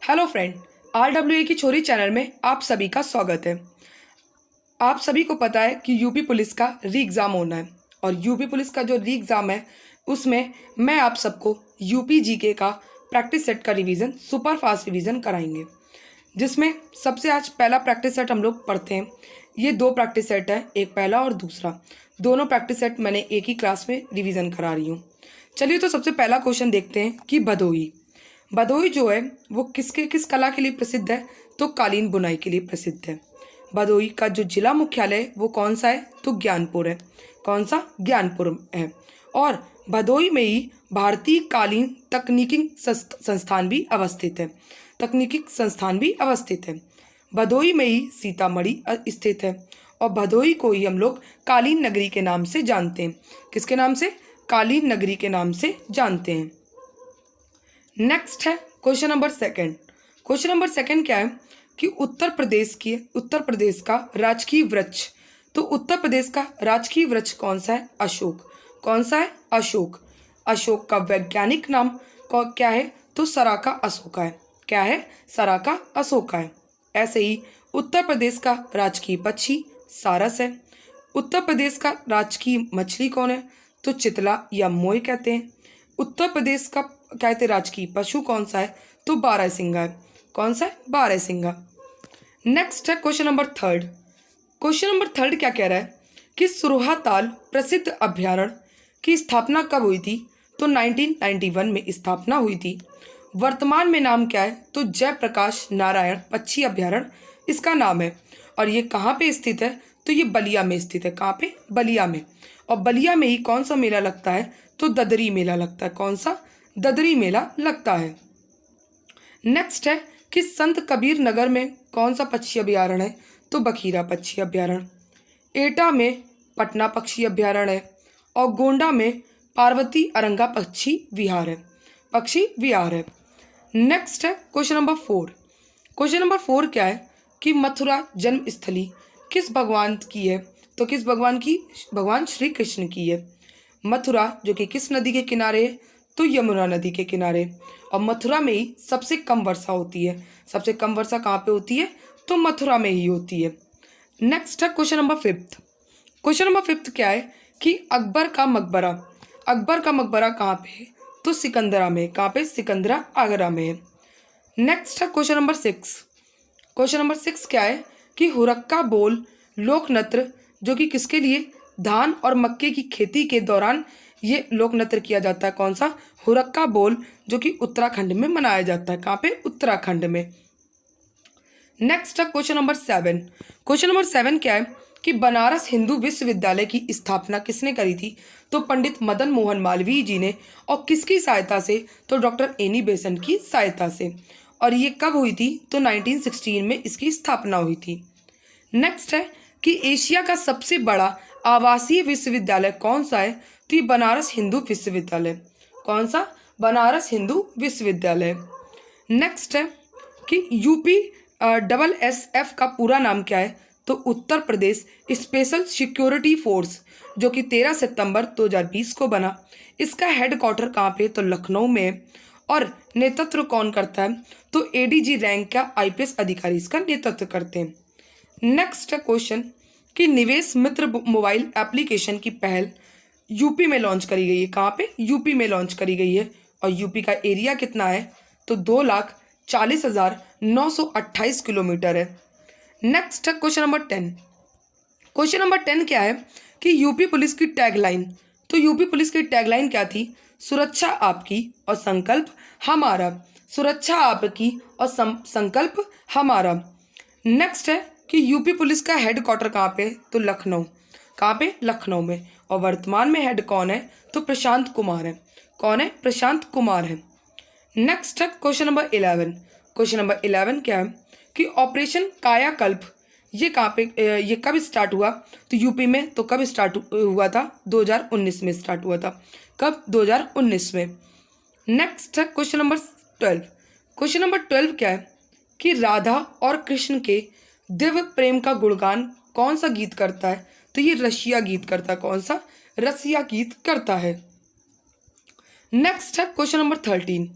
Hello friend, RWA की छोरी channel में आप सभी का स्वागत है। आप सभी को पता है कि यूपी पुलिस का री एग्ज़ाम होना है और यूपी पुलिस का जो री एग्ज़ाम है उसमें मैं आप सबको यूपी जीके का प्रैक्टिस सेट का रिवीजन सुपर फास्ट रिवीजन कराएंगे, जिसमें सबसे आज पहला प्रैक्टिस सेट हम लोग पढ़ते हैं। ये दो प्रैक्टिस सेट है, एक पहला और दूसरा। दोनों प्रैक्टिस सेट मैंने एक ही क्लास में रिवीजन करा रही हूँ। चलिए तो सबसे पहला क्वेश्चन देखते हैं कि भदोही भदोही जो है वो किस कला के लिए प्रसिद्ध है? तो कालीन बुनाई के लिए प्रसिद्ध है। भदोही का जो जिला मुख्यालय है वो कौन सा है? तो ज्ञानपुर है। कौन सा? ज्ञानपुर है। और भदोही में ही भारतीय कालीन तकनीकी संस्थान भी अवस्थित है। तकनीकी संस्थान भी अवस्थित है। भदोही में ही सीतामढ़ी स्थित है और भदोही को ही हम लोग कालीन नगरी के नाम से जानते हैं। किसके नाम से? कालीन नगरी के नाम से जानते हैं। नेक्स्ट है question number second. Question number second क्या है कि उत्तर प्रदेश का राजकीय वृक्ष। तो उत्तर प्रदेश का राजकीय वृक्ष कौन सा है? अशोक। कौन सा है? अशोक। अशोक का वैज्ञानिक नाम क्या है? तो सराका अशोका है। क्या है? सराका अशोका है। ऐसे ही उत्तर प्रदेश का राजकीय पक्षी सारस है। उत्तर प्रदेश का राजकीय मछली कौन है? तो चितला या मोय कहते हैं। उत्तर प्रदेश का कहते राजकीय पशु कौन सा है? तो बारहसिंगा है। कौन सा है? बारहसिंगा। नेक्स्ट है question number third. Question number third क्या कह रहा है कि सुरहा ताल प्रसिद्ध अभ्यारण्य की स्थापना कब हुई थी? तो 1991 में स्थापना हुई थी। वर्तमान में नाम क्या है? तो जयप्रकाश नारायण पक्षी अभ्यारण्य इसका नाम है। और ये कहाँ पे स्थित है? तो ये बलिया में स्थित है। कहाँ पे? बलिया में। और बलिया में ही कौन सा मेला लगता है? तो ददरी मेला लगता है। कौन सा? ददरी मेला लगता है। नेक्स्ट है कि संत कबीर नगर में कौन सा पक्षी अभ्यारण्य है? तो बखीरा पक्षी अभ्यारण्य। एटा में पटना पक्षी अभ्यारण्य है और गोंडा में पार्वती अरंगा पक्षी विहार है। नेक्स्ट है question number four. Question number four क्या है कि मथुरा जन्मस्थली किस भगवान की है? तो किस भगवान की? भगवान श्री कृष्ण की है। मथुरा जो कि किस नदी के किनारे है? तो यमुना नदी के किनारे। और मथुरा में ही सबसे कम वर्षा होती है। सबसे कम वर्षा कहाँ पे होती है? तो मथुरा में ही होती है। नेक्स्ट है question number fifth. Question number fifth क्या है कि अकबर का मकबरा कहाँ पे है? तो सिकंदरा में। कहाँ पे? सिकंदरा आगरा में है। नेक्स्ट है question number six. Question number six क्या है कि हुरक्का बोल लोक नृत्य जो कि किसके लिए? धान और मक्के की खेती के दौरान ये लोक नृत्य किया जाता है। कौन सा? हुरक्का बोल जो कि उत्तराखंड में मनाया जाता है। कहाँ पे? उत्तराखंड में। नेक्स्ट है question number seven. Question number seven क्या है कि बनारस हिंदू विश्वविद्यालय की स्थापना किसने करी थी? तो पंडित मदन मोहन मालवीय जी ने। और किसकी सहायता से? तो डॉक्टर एनी बेसेंट की सहायता से। और ये कब हुई थी? तो 1916 में इसकी स्थापना हुई थी। नेक्स्ट है कि एशिया का सबसे बड़ा आवासीय विश्वविद्यालय कौन सा है? तो ये बनारस हिंदू विश्वविद्यालय। कौन सा? बनारस हिंदू विश्वविद्यालय। नेक्स्ट है कि UPSSF का पूरा नाम क्या है? तो Uttar Pradesh special security force जो कि 13 सितंबर 2020 को बना। इसका हेडक्वार्टर कहाँ पे? तो लखनऊ में। और नेतृत्व कौन करता है? तो ADG रैंक का IPS अधिकारी इसका नेतृत्व करते हैं। नेक्स्ट है क्वेश्चन कि निवेश मित्र मोबाइल एप्लीकेशन की पहल यूपी में लॉन्च करी गई है। कहाँ पे? यूपी में लॉन्च करी गई है। और यूपी का एरिया कितना है? तो 2,40,928 किलोमीटर है। नेक्स्ट है क्वेश्चन नंबर 10। क्वेश्चन नंबर 10 क्या है कि यूपी पुलिस की टैगलाइन। तो यूपी पुलिस की टैगलाइन क्या थी? सुरक्षा आपकी और संकल्प हमारा। सुरक्षा आपकी और संकल्प हमारा। नेक्स्ट है कि यूपी पुलिस का हेडक्वार्टर कहाँ पे? तो लखनऊ। कहाँ पे? लखनऊ में। और वर्तमान में हेड कौन है? तो प्रशांत कुमार है। कौन है? प्रशांत कुमार है। नेक्स्ट है क्वेश्चन नंबर 11। क्वेश्चन नंबर 11 क्या है कि ऑपरेशन कायाकल्प ये कहाँ पे ये कब स्टार्ट हुआ? तो यूपी में। तो कब स्टार्ट हुआ था? 2019 में स्टार्ट हुआ था। कब? 2019 में। नेक्स्ट है क्वेश्चन नंबर 12। क्वेश्चन नंबर 12 क्या है कि राधा और कृष्ण के दिव्य प्रेम का गुणगान कौन सा गीत करता है? तो ये रसिया गीत करता है। कौन सा? रसिया गीत करता है। नेक्स्ट है क्वेश्चन नंबर 13।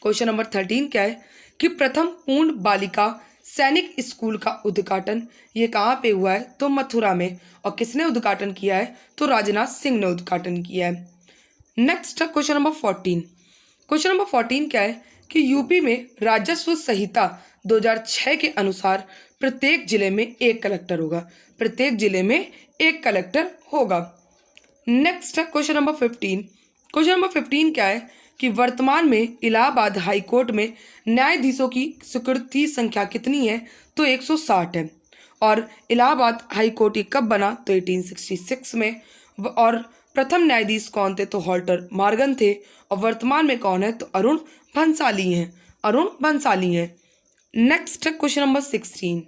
क्वेश्चन नंबर 13 क्या है कि प्रथम पूर्ण बालिका सैनिक स्कूल का उद्घाटन ये कहाँ पे हुआ है? तो मथुरा में। और किसने उद्घाटन किया है? तो राजनाथ सिंह ने उद्घाटन किया है। नेक्स्ट है क्वेश्चन नंबर 14। क्वेश्चन नंबर 14 क्या है कि यूपी में राजस्व संहिता 2006 के अनुसार प्रत्येक जिले में एक कलेक्टर होगा। प्रत्येक जिले में एक कलेक्टर होगा। नेक्स्ट है क्वेश्चन नंबर 15। क्वेश्चन नंबर 15 क्या है कि वर्तमान में इलाहाबाद हाई कोर्ट में न्यायाधीशों की स्वीकृति संख्या कितनी है? तो 160 है। और इलाहाबाद हाई कोर्ट ये कब बना? तो 1866 में। और प्रथम न्यायाधीश कौन थे? तो हॉल्टर मॉर्गन थे। और वर्तमान में कौन है? तो अरुण भंसाली हैं। अरुण भंसाली हैं। Next question number 16।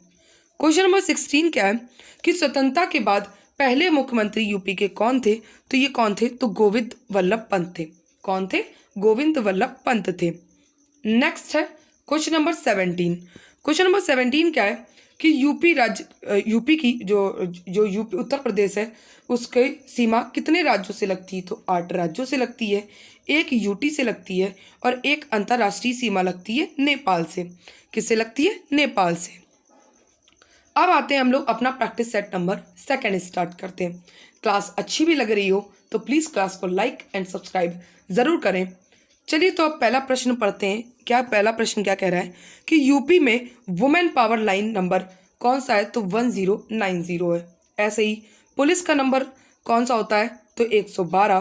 Question number 16 क्या है कि स्वतंत्रता के बाद पहले मुख्यमंत्री यूपी के कौन थे? तो ये कौन थे? तो गोविंद वल्लभ पंत थे। कौन थे? गोविंद वल्लभ पंत थे। नेक्स्ट है क्वेश्चन नंबर 17। क्वेश्चन नंबर 17 क्या है कि यूपी की जो यूपी उत्तर प्रदेश है उसकी सीमा कितने राज्यों से लगती है? तो 8 राज्यों से लगती है। एक यूटी से लगती है और एक अंतर्राष्ट्रीय सीमा लगती है नेपाल से। किससे लगती है? नेपाल से। अब आते हैं हम लोग अपना प्रैक्टिस सेट नंबर 2 स्टार्ट करते हैं। क्लास अच्छी भी लग रही हो तो प्लीज़ क्लास को लाइक एंड सब्सक्राइब ज़रूर करें। चलिए तो अब पहला प्रश्न पढ़ते हैं। क्या पहला प्रश्न क्या कह रहा है कि यूपी में वुमेन पावर लाइन नंबर कौन सा है? तो 1090 है। ऐसे ही पुलिस का नंबर कौन सा होता है? तो 112।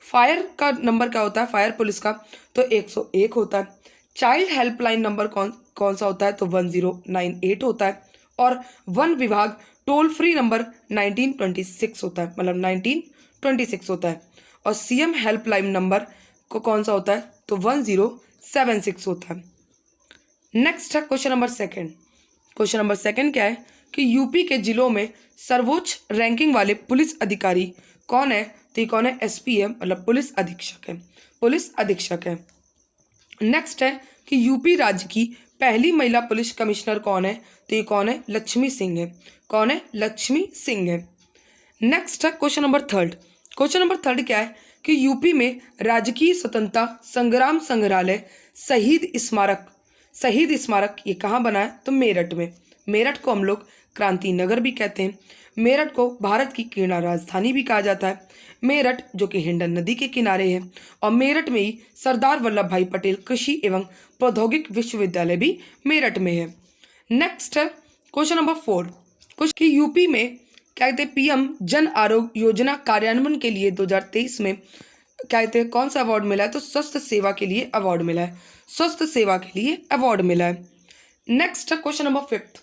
फायर का नंबर क्या होता है? फायर पुलिस का तो 101 होता है। चाइल्ड हेल्पलाइन नंबर कौन सा होता है? तो 1098 होता है। और वन विभाग टोल फ्री नंबर 1926 होता है, मतलब 1926 होता है। और सीएम हेल्पलाइन नंबर को कौन सा होता है? तो 1076 होता है। नेक्स्ट है क्वेश्चन नंबर 2। क्वेश्चन नंबर 2 क्या है कि यूपी के जिलों में सर्वोच्च रैंकिंग वाले पुलिस अधिकारी कौन है? तो ये कौन है? एसपी है, मतलब पुलिस अधीक्षक है। पुलिस अधीक्षक है। नेक्स्ट है कि यूपी राज्य की पहली महिला पुलिस कमिश्नर कौन है? तो ये कौन है? लक्ष्मी सिंह है। कौन है? लक्ष्मी सिंह है। नेक्स्ट है क्वेश्चन नंबर 3। क्वेश्चन नंबर 3 क्या है कि यूपी में राजकीय स्वतंत्रता संग्राम संग्रहालय शहीद स्मारक ये कहाँ बना है? तो मेरठ में। मेरठ को हम लोग क्रांति नगर भी कहते हैं। मेरठ को भारत की क्रीड़ा राजधानी भी कहा जाता है। मेरठ जो कि हिंडन नदी के किनारे है। और मेरठ में ही सरदार वल्लभ भाई पटेल कृषि एवं प्रौद्योगिक विश्वविद्यालय भी मेरठ में है। नेक्स्ट है क्वेश्चन नंबर 4। कुछ कि यूपी में क्या कहते हैं पीएम जन आरोग्य योजना कार्यान्वयन के लिए 2023 में क्या कहते हैं कौन सा अवार्ड मिला है? तो स्वस्थ सेवा के लिए अवार्ड मिला है। स्वस्थ सेवा के लिए अवार्ड मिला है। नेक्स्ट है क्वेश्चन नंबर 5।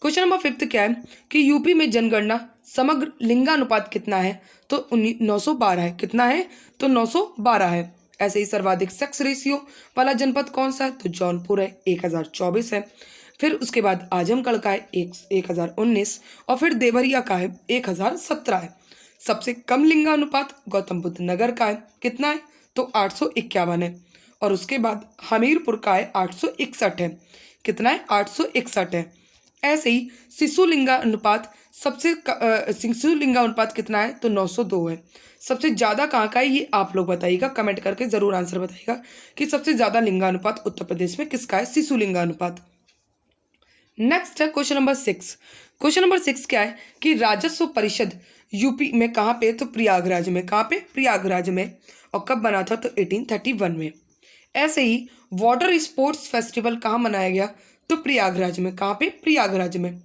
क्वेश्चन नंबर 5 क्या है कि यूपी में जनगणना समग्र लिंगानुपात कितना है? तो 912 है। कितना है? तो 912 है। ऐसे ही सर्वाधिक सेक्स रेशियो वाला जनपद कौन सा है? तो जौनपुर है, 1024 है। फिर उसके बाद आजमगढ़ का है 1019 और फिर देवरिया का है 1017 है। सबसे कम लिंगानुपात गौतम बुद्ध नगर का है। कितना है? तो 851 है। और उसके बाद हमीरपुर का है 861 है। कितना है? 861 है। ऐसे ही शिशु लिंगानुपात कितना है? तो 902 है। सबसे ज़्यादा कहाँ का है ये आप लोग बताइएगा, कमेंट करके ज़रूर आंसर बताइएगा कि सबसे ज़्यादा लिंगानुपात उत्तर प्रदेश में किसका है? शिशु लिंगानुपात। नेक्स्ट है क्वेश्चन नंबर 6। क्वेश्चन नंबर 6 क्या है कि राजस्व परिषद यूपी में कहाँ पे? तो प्रयागराज में। कहाँ पे? प्रयागराज में। और कब बना था? तो 1831 में। ऐसे ही वाटर स्पोर्ट्स फेस्टिवल कहाँ मनाया गया? तो प्रयागराज में। कहाँ पे? प्रयागराज में।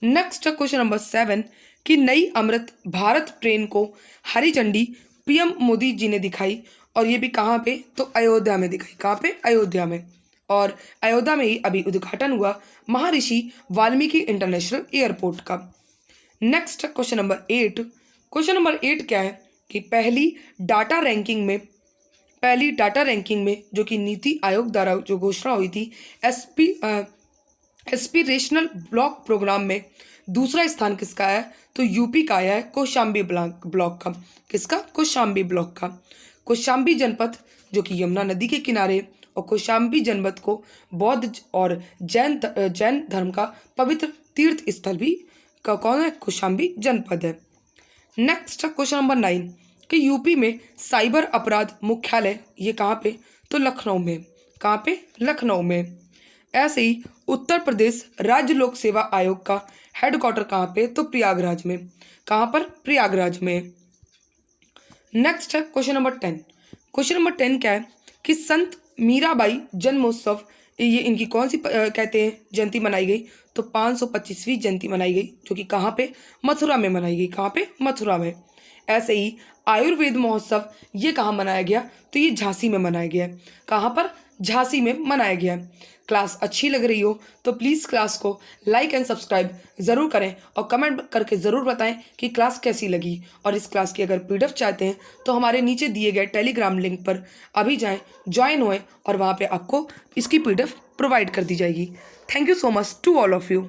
नेक्स्ट है क्वेश्चन नंबर 7 कि नई अमृत भारत ट्रेन को हरी झंडी पीएम मोदी जी ने दिखाई और ये भी कहाँ पे? तो अयोध्या में दिखाई। कहाँ पे? अयोध्या में। और अयोध्या में ही अभी उद्घाटन हुआ महर्षि वाल्मीकि इंटरनेशनल एयरपोर्ट का। Next question number 8। Question number 8 क्या है कि पहली डाटा रैंकिंग में जो कि नीति आयोग द्वारा जो घोषणा हुई थी एस्पिरेशनल ब्लॉक प्रोग्राम में दूसरा स्थान किसका है? तो यूपी का आया है कौशाम्बी ब्लॉक का। किसका? कौशाम्बी ब्लॉक का। कौशाम्बी जनपद जो कि यमुना नदी के किनारे, और कौशाम्बी जनपद को बौद्ध और जैन धर्म का पवित्र तीर्थ स्थल भी कौन है? कौशाम्बी जनपद है। नेक्स्ट क्वेश्चन नंबर 9 कि यूपी में साइबर अपराध मुख्यालय ये कहाँ पे? तो लखनऊ में। कहाँ पे? लखनऊ में। ऐसे ही उत्तर प्रदेश राज्य लोक सेवा आयोग का हेडक्वार्टर कहाँ पे, तो प्रयागराज में। कहाँ पर? प्रयागराज में। नेक्स्ट है क्वेश्चन नंबर 10। क्वेश्चन नंबर 10 क्या है कि संत मीराबाई जन्मोत्सव, ये इनकी कौन सी कहते हैं जयंती मनाई गई, तो 525वीं जयंती मनाई गई, जो कि कहाँ पे? मथुरा में मनाई गई। कहाँ पे? मथुरा में। ऐसे ही आयुर्वेद महोत्सव, ये कहाँ मनाया गया, तो ये झांसी में मनाया गया है। कहाँ पर? झांसी में मनाया गया है। क्लास अच्छी लग रही हो तो प्लीज़ क्लास को लाइक एंड सब्सक्राइब ज़रूर करें और कमेंट करके ज़रूर बताएं कि क्लास कैसी लगी। और इस क्लास की अगर पीडीएफ चाहते हैं तो हमारे नीचे दिए गए टेलीग्राम लिंक पर अभी जाएं, ज्वाइन होएं और वहाँ पे आपको इसकी पीडीएफ प्रोवाइड कर दी जाएगी। Thank you so much to all of you.